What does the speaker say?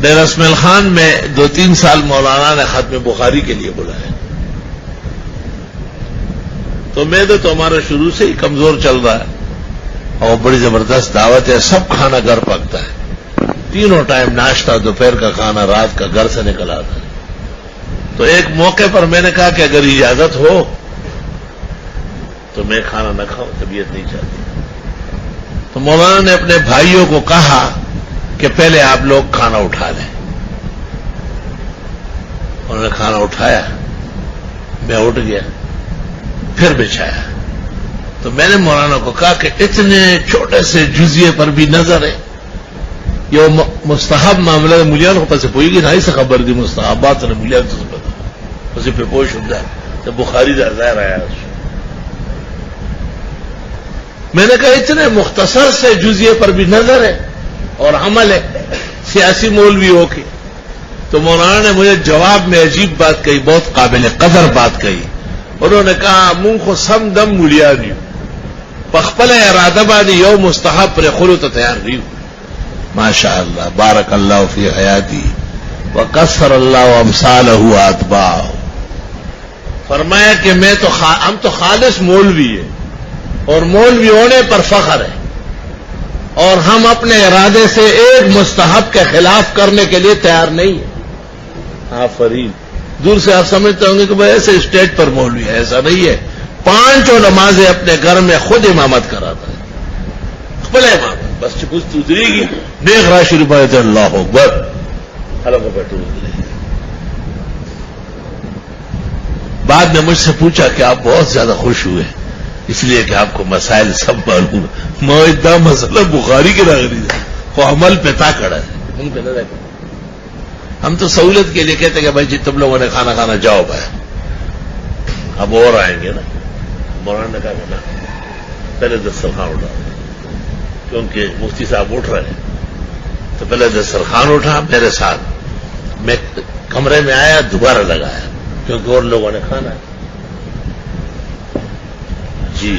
ڈیرہ اسماعیل خان میں 2-3 سال مولانا نے ختم بخاری کے لیے بلایا، تو میدہ تو ہمارا شروع سے ہی کمزور چل رہا ہے، اور بڑی زبردست دعوت ہے، سب کھانا گھر پکتا ہے، تینوں ٹائم ناشتہ، دوپہر کا کھانا، رات کا گھر سے نکل آتا ہے۔ تو ایک موقع پر میں نے کہا کہ اگر اجازت ہو تو میں کھانا نہ کھاؤں، طبیعت نہیں چاہتی۔ تو مولانا نے اپنے بھائیوں کو کہا کہ پہلے آپ لوگ کھانا اٹھا لیں۔ انہوں نے کھانا اٹھایا، میں اٹھ گیا، پھر بچھایا۔ تو میں نے مولانا کو کہا کہ اتنے چھوٹے سے جزیے پر بھی نظر ہے، یہ مستحب معاملہ مليان کو پس پوئی گی نہ سے خبر دی مستحبات نے مليان تو پتا پس پہ پوش ہوتا ہے تو بخاری دا ظاہر آیا۔ میں نے کہا اتنے مختصر سے جزیے پر بھی نظر ہے اور عمل ہے سیاسی مولوی ہو کے۔ تو مولانا نے مجھے جواب میں عجیب بات کہی، بہت قابل قدر بات کہی۔ انہوں نے کہا منہ کو سم دم مليان پخپل ارادہ بانی یو مستحب پر خلو تو تیار نہیں ہوں۔ ماشاء اللہ، بارک اللہ فی حیاتی وکثر اللہ امثالہ اتباعہ۔ فرمایا کہ ہم تو خالص مولوی ہیں اور مولوی ہونے پر فخر ہے، اور ہم اپنے ارادے سے ایک مستحب کے خلاف کرنے کے لیے تیار نہیں ہیں۔ آفرین۔ دور سے آپ سمجھتے ہوں گے کہ بھائی ایسے اسٹیج پر مولوی ہے، ایسا نہیں ہے۔ 5 نمازیں اپنے گھر میں خود امامت کراتا ہے، خپل امامت، بس چکست اترے گی نیک راشی روپئے اللہ اکبر اللہ کو بیٹھو۔ بعد میں مجھ سے پوچھا کہ آپ بہت زیادہ خوش ہوئے اس لیے کہ آپ کو مسائل سب معلوم ہے۔ میں اتنا مسئلہ بخاری کے ناگری ہے وہ عمل پہ تا کڑا ہے، ان پہ نہ رہے۔ ہم تو سہولت کے لیے کہتے ہیں کہ بھائی جی تم لوگوں نے کھانا کھانا جاؤ بھائی، اب اور آئیں گے نا۔ مولانا نے کہا کہ نا پہلے دسترخوان اٹھا، کیونکہ مفتی صاحب اٹھ رہے ہیں، تو پہلے دسترخوان اٹھا میرے ساتھ، میں کمرے میں آیا، دوبارہ لگایا کیونکہ اور لوگوں نے کھانا ہے۔ جی